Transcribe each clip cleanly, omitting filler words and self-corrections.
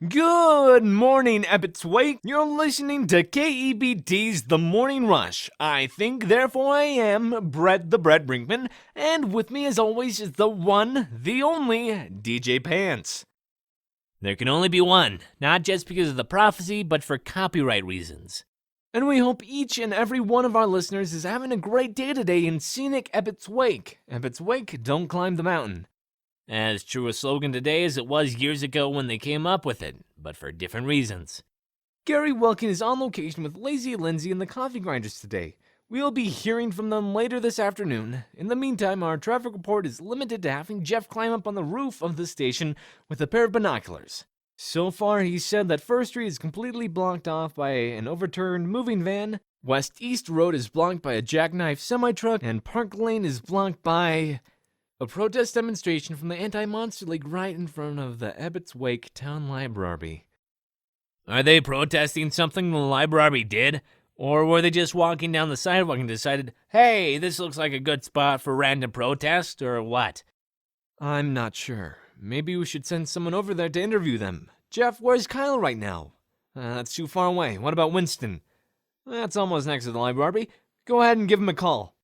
Good morning, Ebbott's Wake. You're listening to KEBD's The Morning Rush. I think, therefore I am, Brett Brinkman, and with me as always is the one, the only, DJ Pantz. There can only be one, not just because of the prophecy, but for copyright reasons. And we hope each and every one of our listeners is having a great day today in scenic Ebbott's Wake. Ebbott's Wake, don't climb the mountain. As true a slogan today as it was years ago when they came up with it, but for different reasons. Gary Welkin is on location with Lazy Lindsey and the Coffee Grinders today. We'll be hearing from them later this afternoon. In the meantime, our traffic report is limited to having Jeff climb up on the roof of the station with a pair of binoculars. So far, he said that First Street is completely blocked off by an overturned moving van, West East Road is blocked by a jackknife semi-truck, and Park Lane is blocked by a protest demonstration from the Anti-Monster League right in front of the Ebbott's Wake Town Library. Are they protesting something the library did? Or were they just walking down the sidewalk and decided, hey, this looks like a good spot for random protest, or what? I'm not sure. Maybe we should send someone over there to interview them. Jeff, where's Kyle right now? That's too far away. What about Winston? That's almost next to the library. Go ahead and give him a call.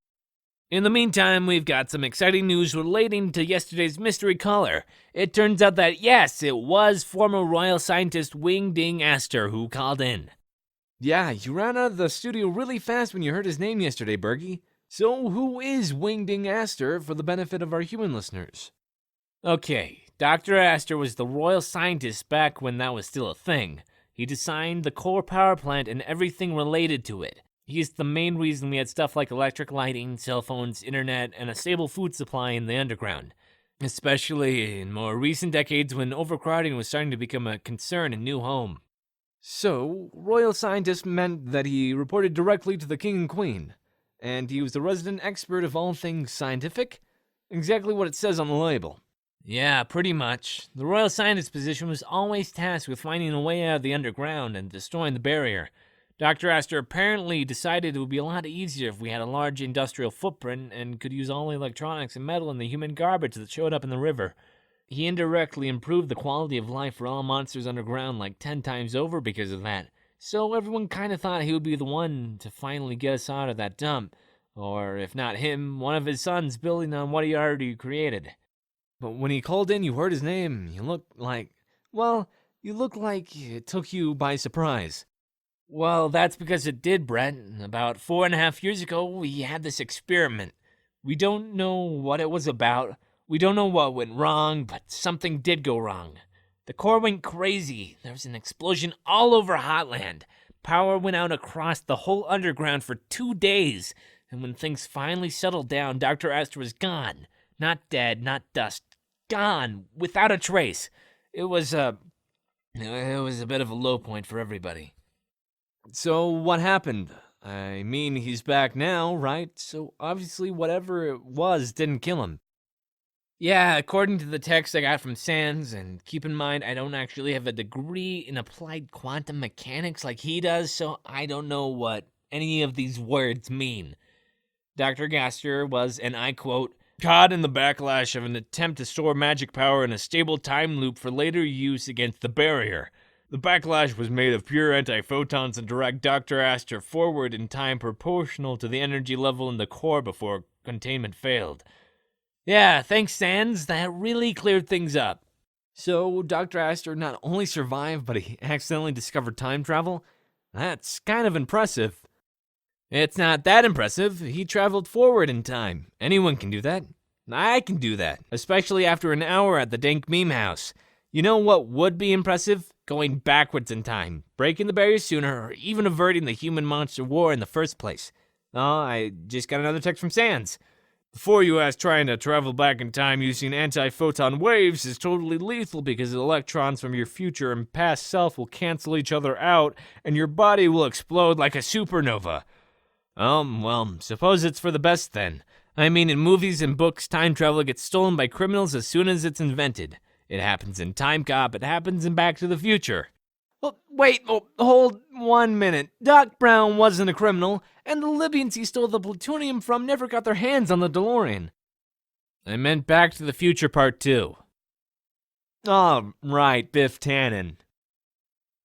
In the meantime, we've got some exciting news relating to yesterday's mystery caller. It turns out that, yes, it was former royal scientist Wing Ding Astor who called in. Yeah, you ran out of the studio really fast when you heard his name yesterday, Bergie. So who is Wing Ding Astor for the benefit of our human listeners? Okay, Dr. Astor was the royal scientist back when that was still a thing. He designed the core power plant and everything related to it. He's the main reason we had stuff like electric lighting, cell phones, internet, and a stable food supply in the underground. Especially in more recent decades when overcrowding was starting to become a concern in New Home. So, royal scientist meant that he reported directly to the king and queen, and he was the resident expert of all things scientific? Exactly what it says on the label. Yeah, pretty much. The royal scientist position was always tasked with finding a way out of the underground and destroying the barrier. Dr. Astor apparently decided it would be a lot easier if we had a large industrial footprint and could use all the electronics and metal in the human garbage that showed up in the river. He indirectly improved the quality of life for all monsters underground like 10 times over because of that. So everyone kind of thought he would be the one to finally get us out of that dump. Or if not him, one of his sons building on what he already created. But when he called in, you heard his name. You looked like it took you by surprise. Well, that's because it did, Brett. About 4.5 years ago, we had this experiment. We don't know what it was about. We don't know what went wrong, but something did go wrong. The core went crazy. There was an explosion all over Hotland. Power went out across the whole underground for 2 days. And when things finally settled down, Dr. Astor was gone. Not dead, not dust. Gone, without a trace. It was a bit of a low point for everybody. So what happened? I mean, he's back now, right? So obviously whatever it was didn't kill him. Yeah, according to the text I got from Sands, and keep in mind I don't actually have a degree in applied quantum mechanics like he does, so I don't know what any of these words mean. Dr. Astor was, and I quote, caught in the backlash of an attempt to store magic power in a stable time loop for later use against the barrier. The backlash was made of pure antiphotons and dragged Dr. Astor forward in time proportional to the energy level in the core before containment failed. Yeah, thanks, Sands. That really cleared things up. So Dr. Astor not only survived, but he accidentally discovered time travel? That's kind of impressive. It's not that impressive. He traveled forward in time. Anyone can do that. I can do that, especially after an hour at the dank meme house. You know what would be impressive? Going backwards in time, breaking the barrier sooner, or even averting the human-monster war in the first place. Oh, I just got another text from Sands. Before you ask, trying to travel back in time using anti-photon waves is totally lethal because electrons from your future and past self will cancel each other out, and your body will explode like a supernova. Well, suppose it's for the best then. I mean, in movies and books, time travel gets stolen by criminals as soon as it's invented. It happens in Time Cop, it happens in Back to the Future. Well, wait, hold 1 minute. Doc Brown wasn't a criminal, and the Libyans he stole the plutonium from never got their hands on the DeLorean. I meant Back to the Future Part 2. Oh, right, Biff Tannen.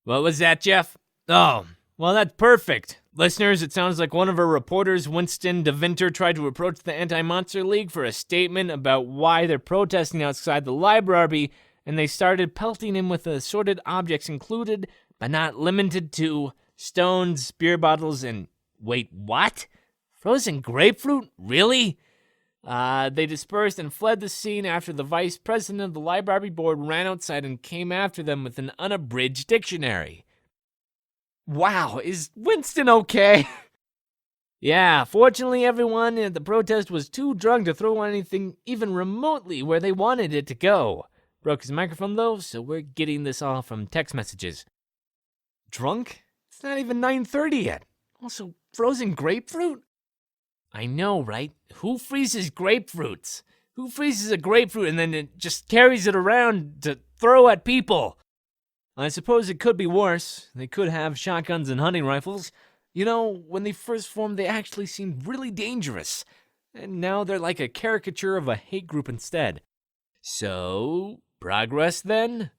What was that, Jeff? Oh, well, that's perfect. Listeners, it sounds like one of our reporters, Winston DeVinter, tried to approach the Anti-Monster League for a statement about why they're protesting outside the library, and they started pelting him with assorted objects included, but not limited to, stones, beer bottles, and... Wait, what? Frozen grapefruit? Really? They dispersed and fled the scene after the vice president of the library board ran outside and came after them with an unabridged dictionary. Wow, is Winston okay? Yeah, fortunately everyone at the protest was too drunk to throw anything even remotely where they wanted it to go. Broke his microphone though, so we're getting this all from text messages. Drunk? It's not even 9:30 yet. Also, frozen grapefruit? I know, right? Who freezes grapefruits? Who freezes a grapefruit and then it just carries it around to throw at people? I suppose it could be worse. They could have shotguns and hunting rifles. You know, when they first formed, they actually seemed really dangerous. And now they're like a caricature of a hate group instead. So, progress then?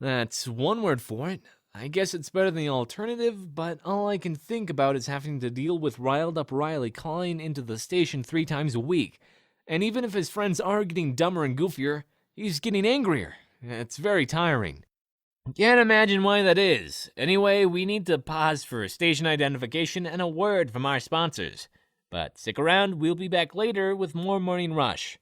That's one word for it. I guess it's better than the alternative, but all I can think about is having to deal with riled up Riley calling into the station 3 times a week. And even if his friends are getting dumber and goofier, he's getting angrier. It's very tiring. Can't imagine why that is. Anyway, we need to pause for station identification and a word from our sponsors. But stick around, we'll be back later with more Morning Rush.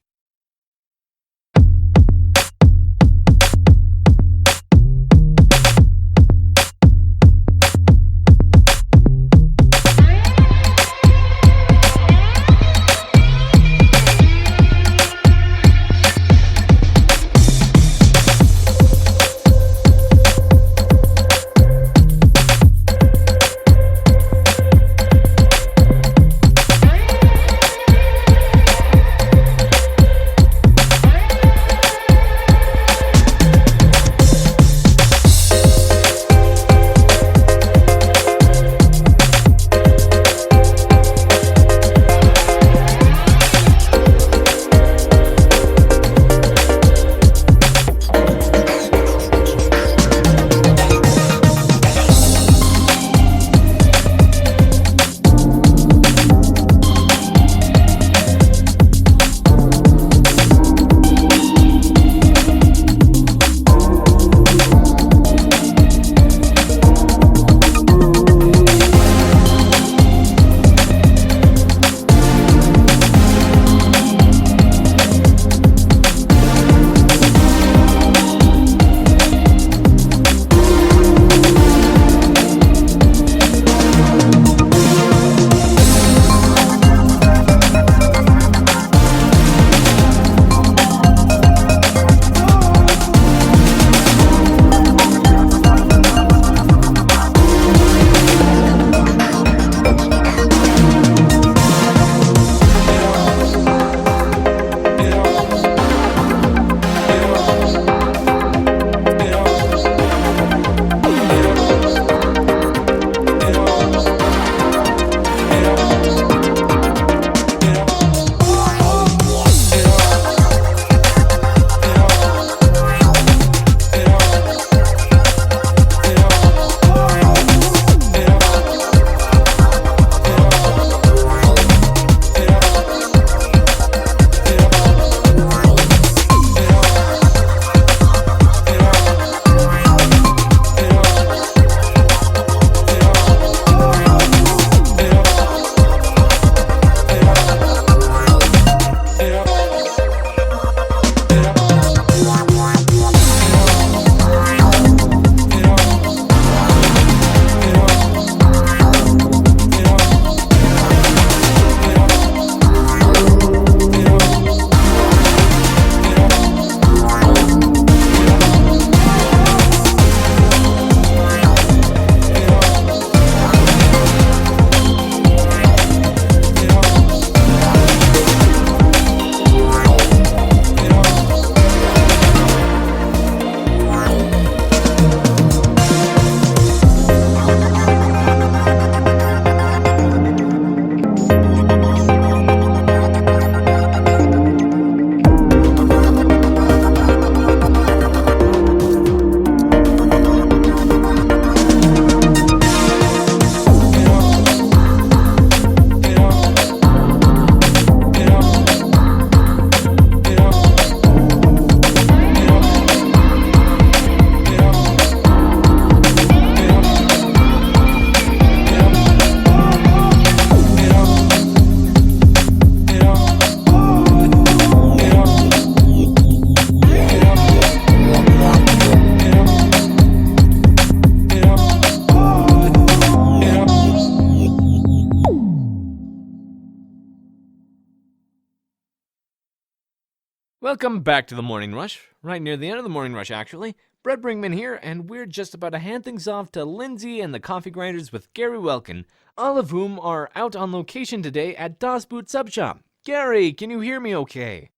Welcome back to the Morning Rush. Right near the end of the Morning Rush, actually. Brett Brinkman here, and we're just about to hand things off to Lindsey and the Coffee Grinders with Gary Welkin, all of whom are out on location today at Das Boot Sub Shop. Gary, can you hear me okay?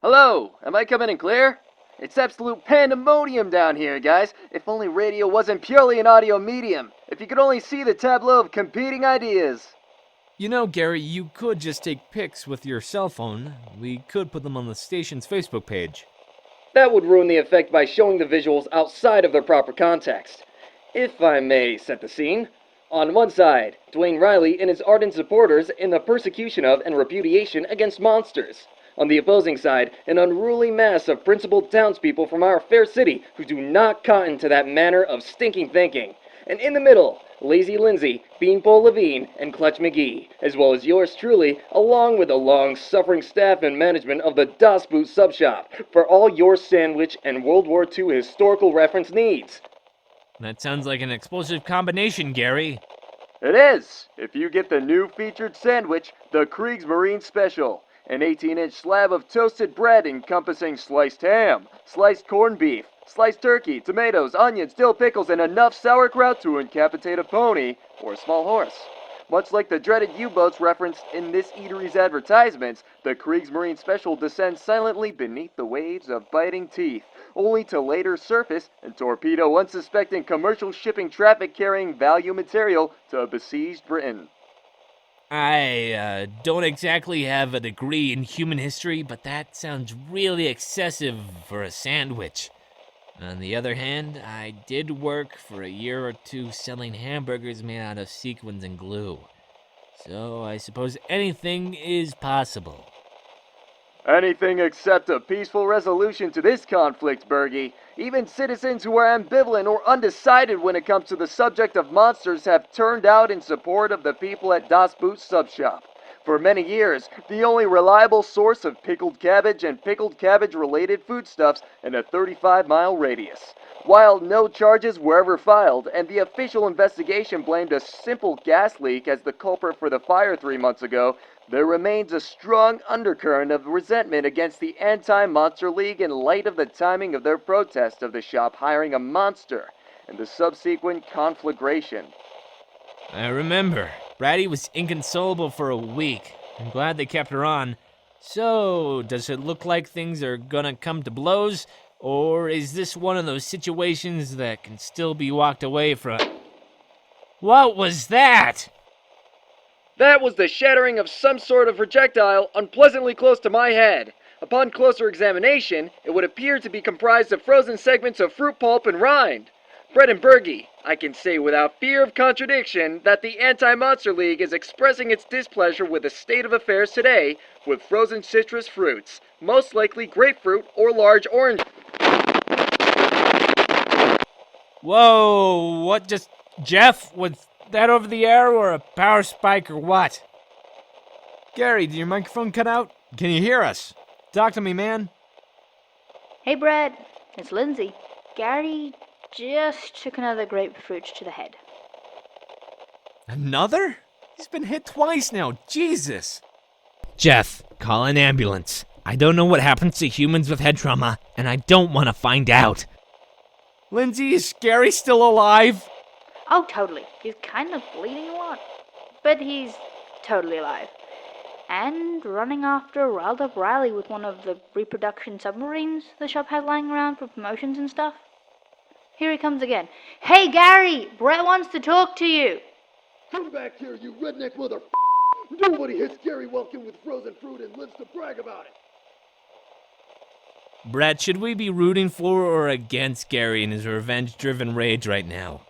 Hello, am I coming in clear? It's absolute pandemonium down here, guys. If only radio wasn't purely an audio medium. If you could only see the tableau of competing ideas. You know, Gary, you could just take pics with your cell phone. We could put them on the station's Facebook page. That would ruin the effect by showing the visuals outside of their proper context. If I may set the scene. On one side, Dwayne Riley and his ardent supporters in the persecution of and repudiation against monsters. On the opposing side, an unruly mass of principled townspeople from our fair city who do not cotton to that manner of stinking thinking. And in the middle, Lazy Lindsey, Beanpole Levine, and Clutch McGee, as well as yours truly, along with the long-suffering staff and management of the Das Boot Sub Shop, for all your sandwich and World War II historical reference needs. That sounds like an explosive combination, Gary. It is, if you get the new featured sandwich, the Kriegsmarine Special. An 18-inch slab of toasted bread encompassing sliced ham, sliced corned beef, sliced turkey, tomatoes, onions, dill pickles, and enough sauerkraut to incapacitate a pony or a small horse. Much like the dreaded U-boats referenced in this eatery's advertisements, the Kriegsmarine Special descends silently beneath the waves of biting teeth, only to later surface and torpedo unsuspecting commercial shipping traffic carrying value material to besieged Britain. I don't exactly have a degree in human history, but that sounds really excessive for a sandwich. On the other hand, I did work for a year or two selling hamburgers made out of sequins and glue. So I suppose anything is possible. Anything except a peaceful resolution to this conflict, Bergie. Even citizens who are ambivalent or undecided when it comes to the subject of monsters have turned out in support of the people at Das Boot Sub Shop. For many years, the only reliable source of pickled cabbage and pickled cabbage-related foodstuffs in a 35-mile radius. While no charges were ever filed, and the official investigation blamed a simple gas leak as the culprit for the fire 3 months ago, there remains a strong undercurrent of resentment against the Anti-Monster League in light of the timing of their protest of the shop hiring a monster and the subsequent conflagration. I remember. Bratty was inconsolable for a week. I'm glad they kept her on. So, does it look like things are gonna come to blows? Or is this one of those situations that can still be walked away from? What was that? That was the shattering of some sort of projectile unpleasantly close to my head. Upon closer examination, it would appear to be comprised of frozen segments of fruit pulp and rind. Brett and Bergie, I can say without fear of contradiction that the Anti-Monster League is expressing its displeasure with the state of affairs today with frozen citrus fruits, most likely grapefruit or large orange. Whoa, what just... Jeff, was that over the air or a power spike or what? Gary, did your microphone cut out? Can you hear us? Talk to me, man. Hey Brett, it's Lindsey. Gary just took another grapefruit to the head. Another? He's been hit twice now, Jesus. Jeff, call an ambulance. I don't know what happens to humans with head trauma, and I don't want to find out. Lindsey, is Gary still alive? Oh, totally. He's kind of bleeding a lot, but he's totally alive. And running after a riled up Riley with one of the reproduction submarines the shop has lying around for promotions and stuff. Here he comes again. Hey Gary, Brett wants to talk to you. Come back here, you redneck mother. Nobody hits Gary Welkin with frozen fruit and lives to brag about it. Brett, should we be rooting for or against Gary in his revenge-driven rage right now?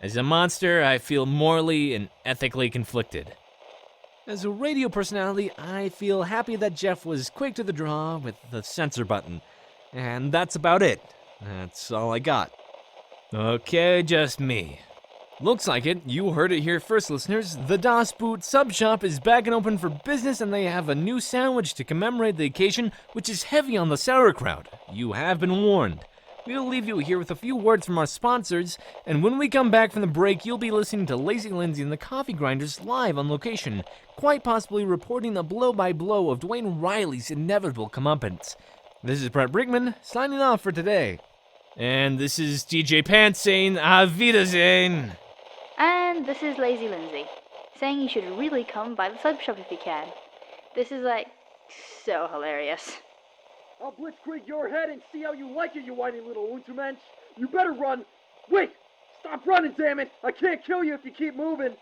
As a monster, I feel morally and ethically conflicted. As a radio personality, I feel happy that Jeff was quick to the draw with the censor button. And that's about it. That's all I got. Okay, just me. Looks like it. You heard it here first, listeners. The Das Boot Sub Shop is back and open for business, and they have a new sandwich to commemorate the occasion, which is heavy on the sauerkraut. You have been warned. we'll leave you here with a few words from our sponsors, and when we come back from the break, you'll be listening to Lazy Lindsey and the Coffee Grinders live on location, quite possibly reporting the blow-by-blow of Dwayne Riley's inevitable comeuppance. This is Brett Brinkman, signing off for today. And this is DJ Pantz saying, Auf Wiedersehen! And this is Lazy Lindsey, saying you should really come by the sub shop if you can. This is so hilarious. I'll blitzkrieg your head and see how you like it, you whiny little Untermensch. You better run. Wait! Stop running, damn it! I can't kill you if you keep moving.